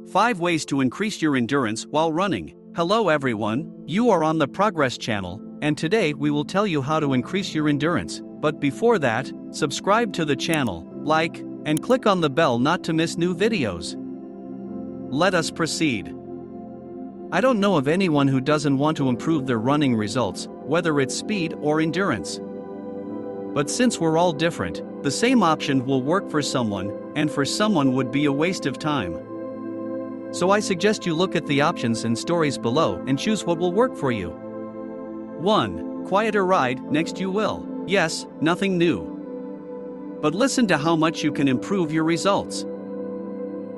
5 ways to increase your endurance while running. Hello everyone, you are on the Progress channel, and today we will tell you how to increase your endurance. But before that, subscribe to the channel, like, and click on the bell not to miss new videos. Let us proceed. I don't know of anyone who doesn't want to improve their running results, whether it's speed or endurance. But since we're all different, the same option will work for someone, and for someone would be a waste of time. So I suggest you look at the options and stories below and choose what will work for you. 1. Quieter ride. Next you will. Yes, nothing new. But listen to how much you can improve your results.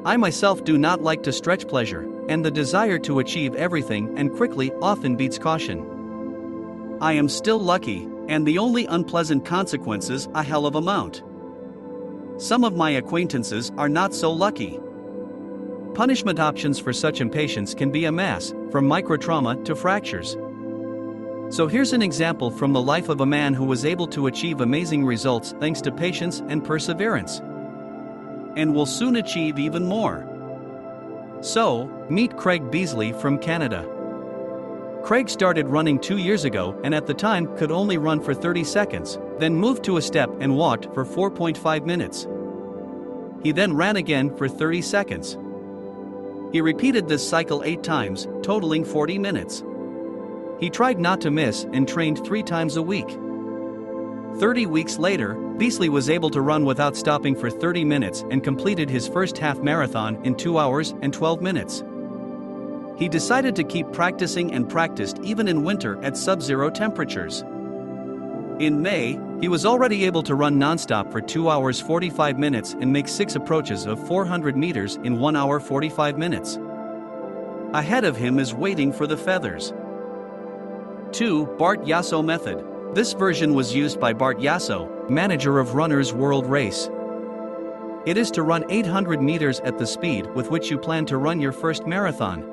I myself do not like to stretch pleasure, and the desire to achieve everything and quickly often beats caution. I am still lucky, and the only unpleasant consequences a hell of amount. Some of my acquaintances are not so lucky. Punishment options for such impatience can be a mass, from microtrauma to fractures. So here's an example from the life of a man who was able to achieve amazing results thanks to patience and perseverance. And will soon achieve even more. So, meet Craig Beasley from Canada. Craig started running 2 years ago and at the time could only run for 30 seconds, then moved to a step and walked for 4.5 minutes. He then ran again for 30 seconds. He repeated this cycle 8 times, totaling 40 minutes. He tried not to miss and trained 3 times a week. 30 weeks later, Beasley was able to run without stopping for 30 minutes and completed his first half marathon in 2 hours and 12 minutes. He decided to keep practicing and practiced even in winter at sub-zero temperatures. In May, he was already able to run non-stop for 2 hours 45 minutes and make 6 approaches of 400 meters in 1 hour 45 minutes. Ahead of him is waiting for the feathers. 2. Bart Yasso Method. This version was used by Bart Yasso, manager of Runner's World Race. It is to run 800 meters at the speed with which you plan to run your first marathon.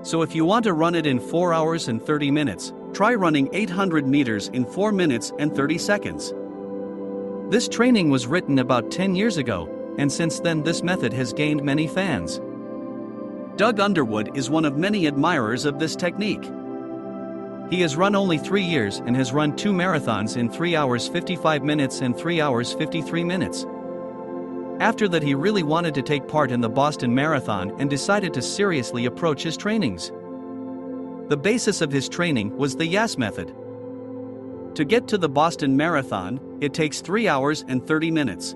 So if you want to run it in 4 hours and 30 minutes, try running 800 meters in 4 minutes and 30 seconds. This training was written about 10 years ago, and since then this method has gained many fans. Doug Underwood is one of many admirers of this technique. He has run only 3 years and has run 2 marathons in 3 hours 55 minutes and 3 hours 53 minutes. After that he really wanted to take part in the Boston Marathon and decided to seriously approach his trainings. The basis of his training was the YAS method. To get to the Boston Marathon, it takes 3 hours and 30 minutes.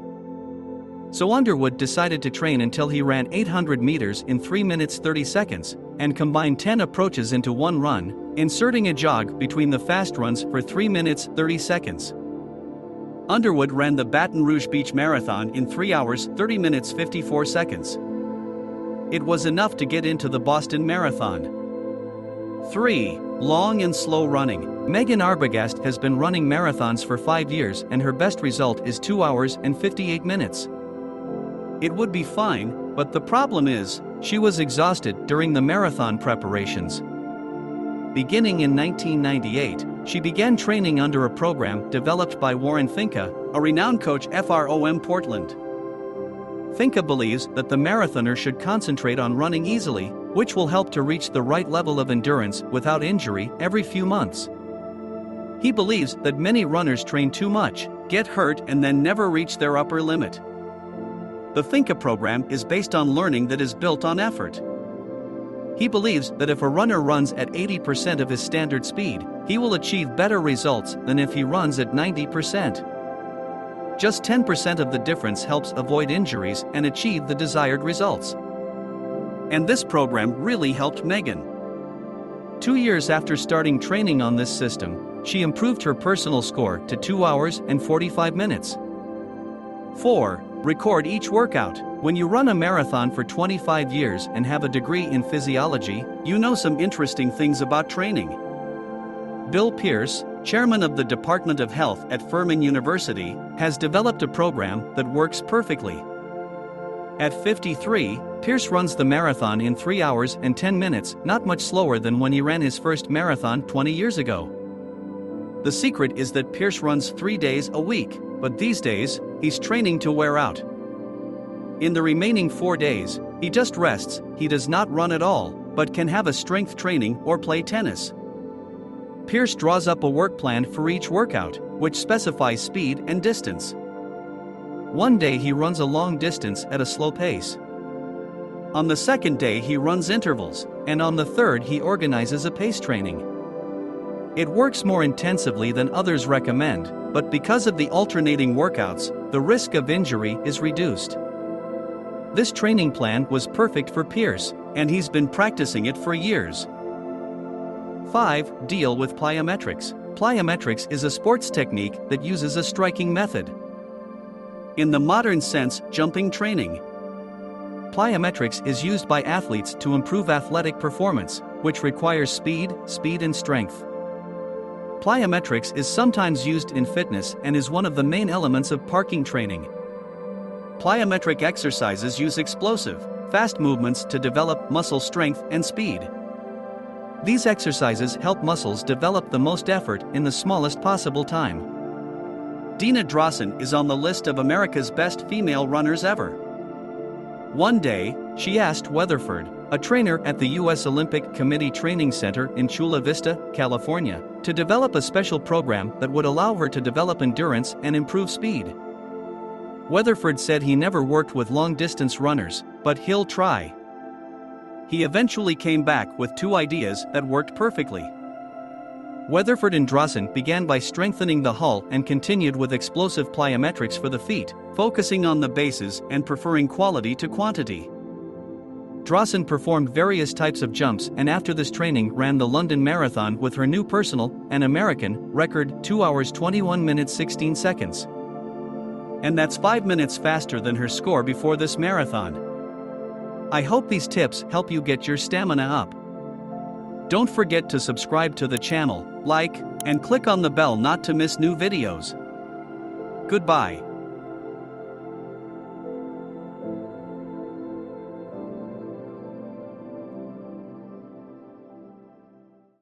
So Underwood decided to train until he ran 800 meters in 3 minutes 30 seconds, and combined 10 approaches into one run, inserting a jog between the fast runs for 3 minutes 30 seconds. Underwood ran the Baton Rouge Beach Marathon in 3 hours 30 minutes 54 seconds. It was enough to get into the Boston Marathon. 3. Long and slow running. Megan Arbogast has been running marathons for 5 years and her best result is 2 hours and 58 minutes. It would be fine, but the problem is, she was exhausted during the marathon preparations. Beginning in 1998, she began training under a program developed by Warren Finca, a renowned coach from Portland. Finca believes that the marathoner should concentrate on running easily, which will help to reach the right level of endurance without injury every few months. He believes that many runners train too much, get hurt and then never reach their upper limit. The Finca program is based on learning that is built on effort. He believes that if a runner runs at 80% of his standard speed, he will achieve better results than if he runs at 90%. Just 10% of the difference helps avoid injuries and achieve the desired results. And this program really helped Megan. 2 years after starting training on this system, she improved her personal score to 2 hours and 45 minutes. 4. Record each workout. When you run a marathon for 25 years and have a degree in physiology, you know some interesting things about training. Bill Pierce, chairman of the Department of Health at Furman University, has developed a program that works perfectly. At 53, Pierce runs the marathon in 3 hours and 10 minutes, not much slower than when he ran his first marathon 20 years ago. The secret is that Pierce runs 3 days a week, but these days, he's training to wear out. In the remaining 4 days, He just rests, he does not run at all, but can have a strength training or play tennis. Pierce draws up a work plan for each workout, which specifies speed and distance. One day he runs a long distance at a slow pace. On the second day he runs intervals, and on the third he organizes a pace training. It works more intensively than others recommend, but because of the alternating workouts, the risk of injury is reduced. This training plan was perfect for Pierce, and he's been practicing it for years. 5. Deal with plyometrics. Plyometrics is a sports technique that uses a striking method. In the modern sense, jumping training. Plyometrics is used by athletes to improve athletic performance, which requires speed and strength. Plyometrics is sometimes used in fitness and is one of the main elements of parking training. Plyometric exercises use explosive, fast movements to develop muscle strength and speed. These exercises help muscles develop the most effort in the smallest possible time. Dina Drawson is on the list of America's best female runners ever. One day, she asked Weatherford, a trainer at the U.S. Olympic Committee Training Center in Chula Vista, California, to develop a special program that would allow her to develop endurance and improve speed. Weatherford said he never worked with long-distance runners, but he'll try. He eventually came back with 2 ideas that worked perfectly. Weatherford and Drawson began by strengthening the hull and continued with explosive plyometrics for the feet, focusing on the bases and preferring quality to quantity. Drawson performed various types of jumps and after this training ran the London Marathon with her new personal and American record 2 hours 21 minutes 16 seconds. And that's 5 minutes faster than her score before this marathon. I hope these tips help you get your stamina up. Don't forget to subscribe to the channel, like, and click on the bell not to miss new videos. Goodbye.